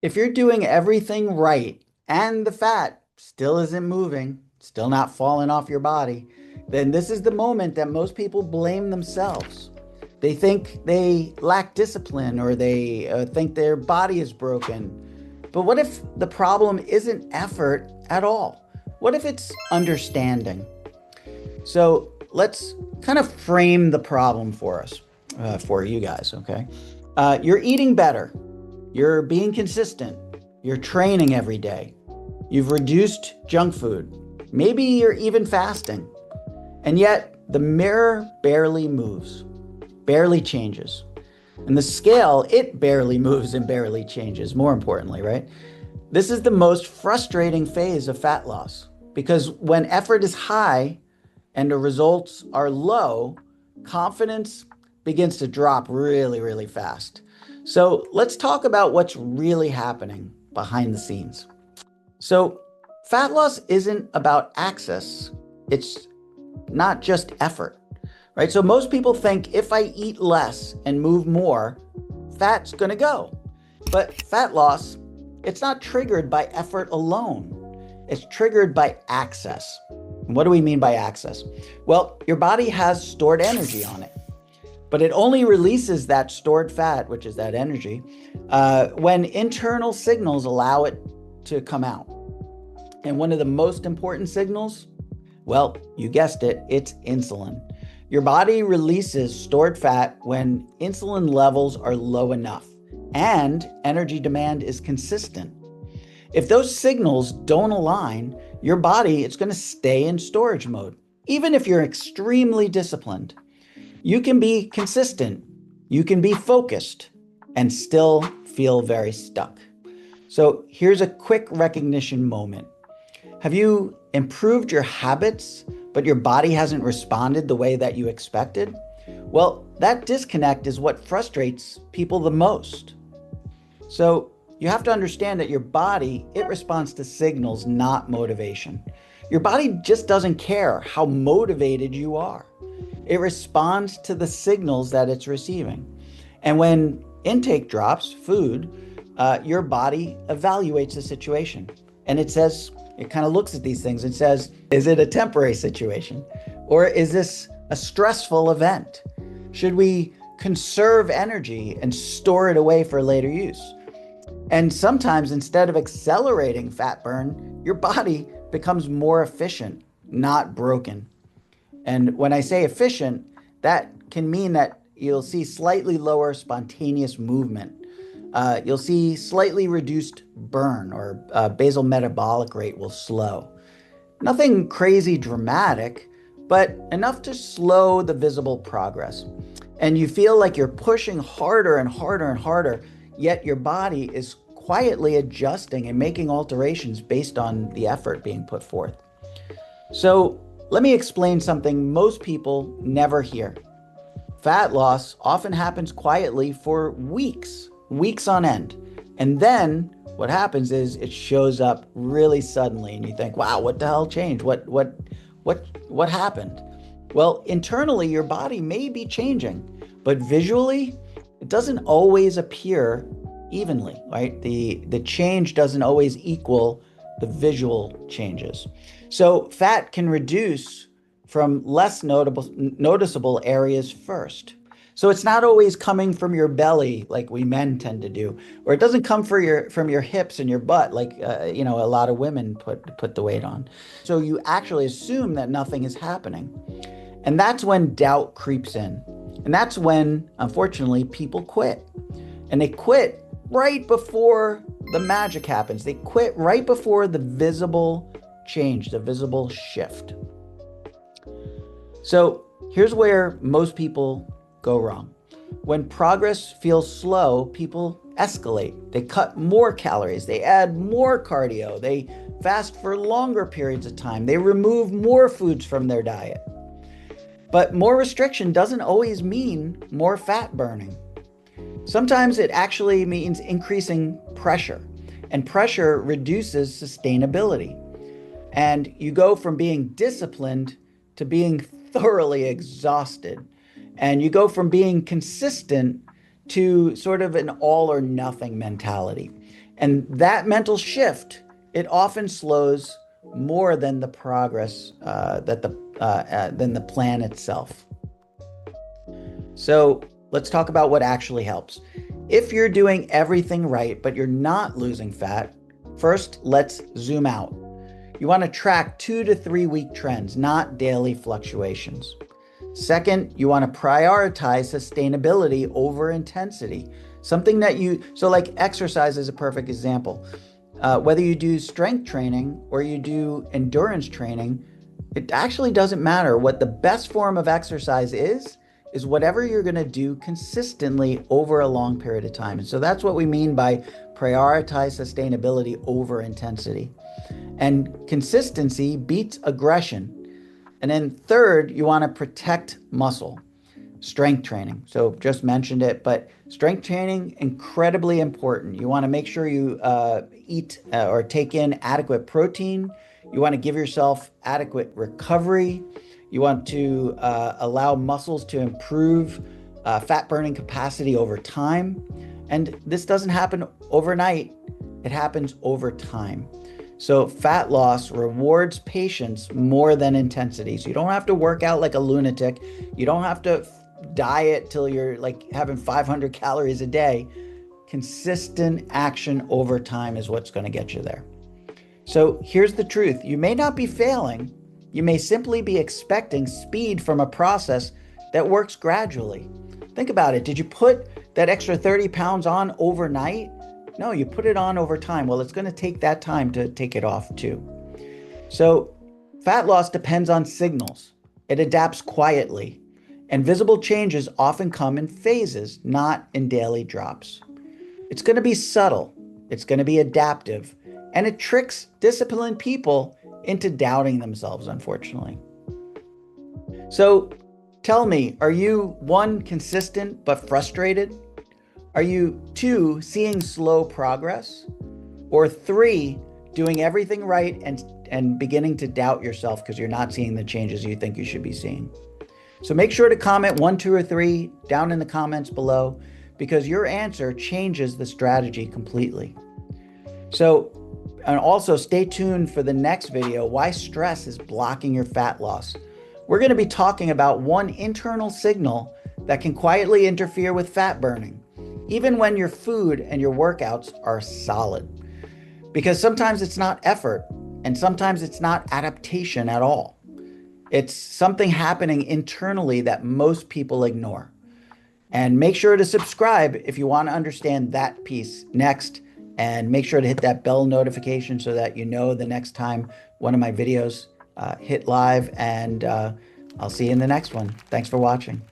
If you're doing everything right and the fat still isn't moving, still not falling off your body, then this is the moment that most people blame themselves. They think they lack discipline or they think their body is broken. But what if the problem isn't effort at all? What if it's understanding? So let's kind of frame the problem for us, for you guys, okay? You're eating better. You're being consistent. You're training every day. You've reduced junk food. Maybe you're even fasting. And yet the mirror barely moves, barely changes. And the scale, it barely moves and barely changes, more importantly, right? This is the most frustrating phase of fat loss because when effort is high and the results are low, confidence begins to drop really, really fast. So let's talk about what's really happening behind the scenes. So, fat loss isn't about access, it's not just effort, right? So, most people think if I eat less and move more, fat's gonna go. But fat loss, it's not triggered by effort alone, it's triggered by access. And what do we mean by access? Well, your body has stored energy on it, but it only releases that stored fat, which is that energy, when internal signals allow it to come out. And one of the most important signals, well, you guessed it, it's insulin. Your body releases stored fat when insulin levels are low enough and energy demand is consistent. If those signals don't align, your body it's going to stay in storage mode. Even if you're extremely disciplined, you can be consistent, you can be focused, and still feel very stuck. So here's a quick recognition moment. Have you improved your habits, but your body hasn't responded the way that you expected? Well, that disconnect is what frustrates people the most. So you have to understand that your body, it responds to signals, not motivation. Your body just doesn't care how motivated you are. It responds to the signals that it's receiving. And when intake drops, food, your body evaluates the situation. And it kind of looks at these things and says, is it a temporary situation? Or is this a stressful event? Should we conserve energy and store it away for later use? And sometimes instead of accelerating fat burn, your body becomes more efficient, not broken. And when I say efficient, that can mean that you'll see slightly lower spontaneous movement. You'll see slightly reduced burn or basal metabolic rate will slow. Nothing crazy dramatic, but enough to slow the visible progress. And you feel like you're pushing harder and harder and harder, yet your body is quietly adjusting and making alterations based on the effort being put forth. So let me explain something most people never hear. Fat loss often happens quietly for weeks, weeks on end. And then what happens is it shows up really suddenly and you think, "Wow, what the hell changed? What happened?" Well, internally your body may be changing, but visually it doesn't always appear evenly, right? The change doesn't always equal the visual changes. So fat can reduce from less noticeable areas first. So it's not always coming from your belly like we men tend to do, or it doesn't come from your hips and your butt like a lot of women put the weight on. So you actually assume that nothing is happening. And that's when doubt creeps in. And that's when, unfortunately, people quit. And they quit right before the magic happens. They quit right before the visible change, the visible shift. So here's where most people go wrong. When progress feels slow, people escalate. They cut more calories, they add more cardio, they fast for longer periods of time, they remove more foods from their diet. But more restriction doesn't always mean more fat burning. Sometimes it actually means increasing pressure, and pressure reduces sustainability. And you go from being disciplined to being thoroughly exhausted. And you go from being consistent to sort of an all or nothing mentality. And that mental shift, it often slows more than the progress than the plan itself. So let's talk about what actually helps. If you're doing everything right, but you're not losing fat, first, let's zoom out. You want to track 2 to 3 week trends, not daily fluctuations. Second, you want to prioritize sustainability over intensity. Something that so like exercise is a perfect example. Whether you do strength training or you do endurance training, it actually doesn't matter. What the best form of exercise is whatever you're going to do consistently over a long period of time. And so that's what we mean by prioritize sustainability over intensity. And consistency beats aggression. And then third, you want to protect muscle. Strength training. So just mentioned it, but strength training, incredibly important. You want to make sure you eat or take in adequate protein. You want to give yourself adequate recovery. You want to allow muscles to improve fat burning capacity over time. And this doesn't happen overnight. It happens over time. So fat loss rewards patience more than intensity. So you don't have to work out like a lunatic. You don't have to diet till you're like having 500 calories a day. Consistent action over time is what's going to get you there. So here's the truth. You may not be failing. You may simply be expecting speed from a process that works gradually. Think about it. Did you put that extra 30 pounds on overnight? No, you put it on over time. Well, it's going to take that time to take it off too. So fat loss depends on signals. It adapts quietly, and visible changes often come in phases, not in daily drops. It's going to be subtle. It's going to be adaptive, and it tricks disciplined people into doubting themselves, unfortunately. So tell me, are you 1, consistent but frustrated? Are you 2, seeing slow progress? Or 3, doing everything right and beginning to doubt yourself because you're not seeing the changes you think you should be seeing? So make sure to comment 1, 2, or 3 down in the comments below, because your answer changes the strategy completely. So, and also stay tuned for the next video, why stress is blocking your fat loss. We're going to be talking about one internal signal that can quietly interfere with fat burning, even when your food and your workouts are solid. Because sometimes it's not effort, and sometimes it's not adaptation at all. It's something happening internally that most people ignore. And make sure to subscribe if you want to understand that piece next. And make sure to hit that bell notification so that you know the next time one of my videos hit live. And I'll see you in the next one. Thanks for watching.